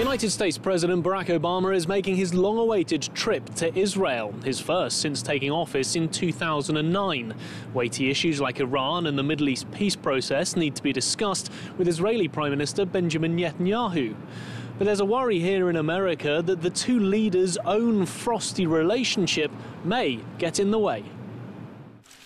United States President Barack Obama is making his long-awaited trip to Israel, his first since taking office in 2009. Weighty issues like Iran and the Middle East peace process need to be discussed with Israeli Prime Minister Benjamin Netanyahu. But there's a worry here in America that the two leaders' own frosty relationship may get in the way.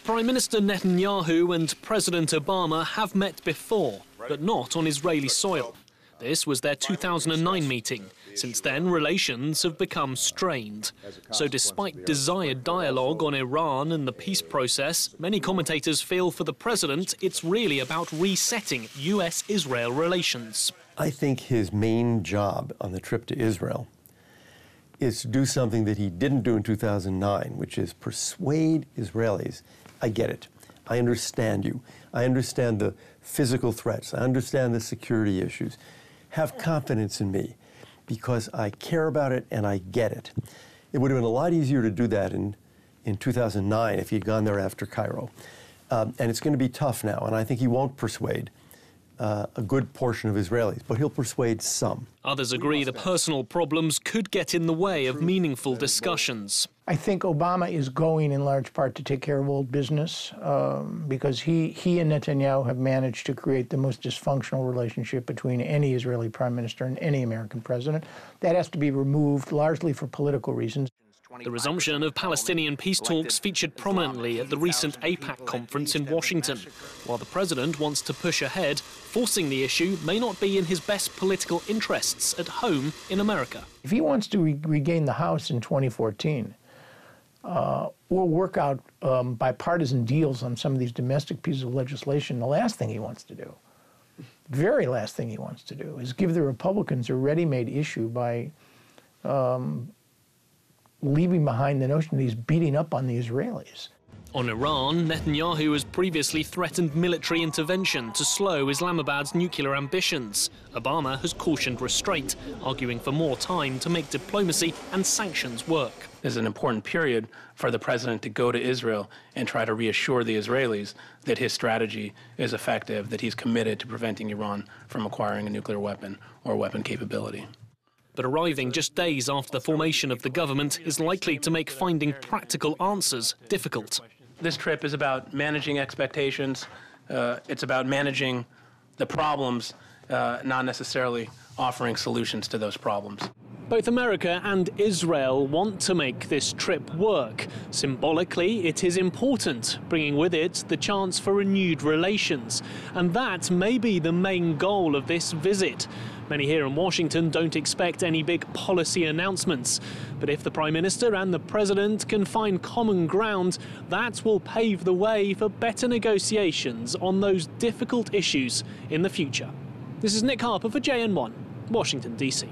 Prime Minister Netanyahu and President Obama have met before, but not on Israeli soil. This was their 2009 meeting. Since then, relations have become strained. So despite desired dialogue on Iran and the peace process, many commentators feel for the president it's really about resetting US-Israel relations. I think his main job on the trip to Israel is to do something that he didn't do in 2009, which is persuade Israelis. I get it. I understand you. I understand the physical threats. I understand the security issues. Have confidence in me because I care about it and I get it. It would have been a lot easier to do that in 2009 if he'd gone there after Cairo. And it's going to be tough now, and I think he won't persuade a good portion of Israelis, but he'll persuade some. Others agree the personal problems could get in the way of meaningful discussions. I think Obama is going in large part to take care of old business because he and Netanyahu have managed to create the most dysfunctional relationship between any Israeli prime minister and any American president. That has to be removed largely for political reasons. The resumption of Palestinian peace talks featured prominently at the recent AIPAC conference in Washington. While the president wants to push ahead, forcing the issue may not be in his best political interests at home in America. If he wants to regain the House in 2014, or work out bipartisan deals on some of these domestic pieces of legislation, the last thing he wants to do, very last thing he wants to do, is give the Republicans a ready-made issue by leaving behind the notion that he's beating up on the Israelis. On Iran, Netanyahu has previously threatened military intervention to slow Islamabad's nuclear ambitions. Obama has cautioned restraint, arguing for more time to make diplomacy and sanctions work. This is an important period for the president to go to Israel and try to reassure the Israelis that his strategy is effective, that he's committed to preventing Iran from acquiring a nuclear weapon or weapon capability. But arriving just days after the formation of the government is likely to make finding practical answers difficult. This trip is about managing expectations. It's about managing the problems, not necessarily offering solutions to those problems. Both America and Israel want to make this trip work. Symbolically, it is important, bringing with it the chance for renewed relations. And that may be the main goal of this visit. Many here in Washington don't expect any big policy announcements. But if the Prime Minister and the President can find common ground, that will pave the way for better negotiations on those difficult issues in the future. This is Nick Harper for JN1, Washington, D.C.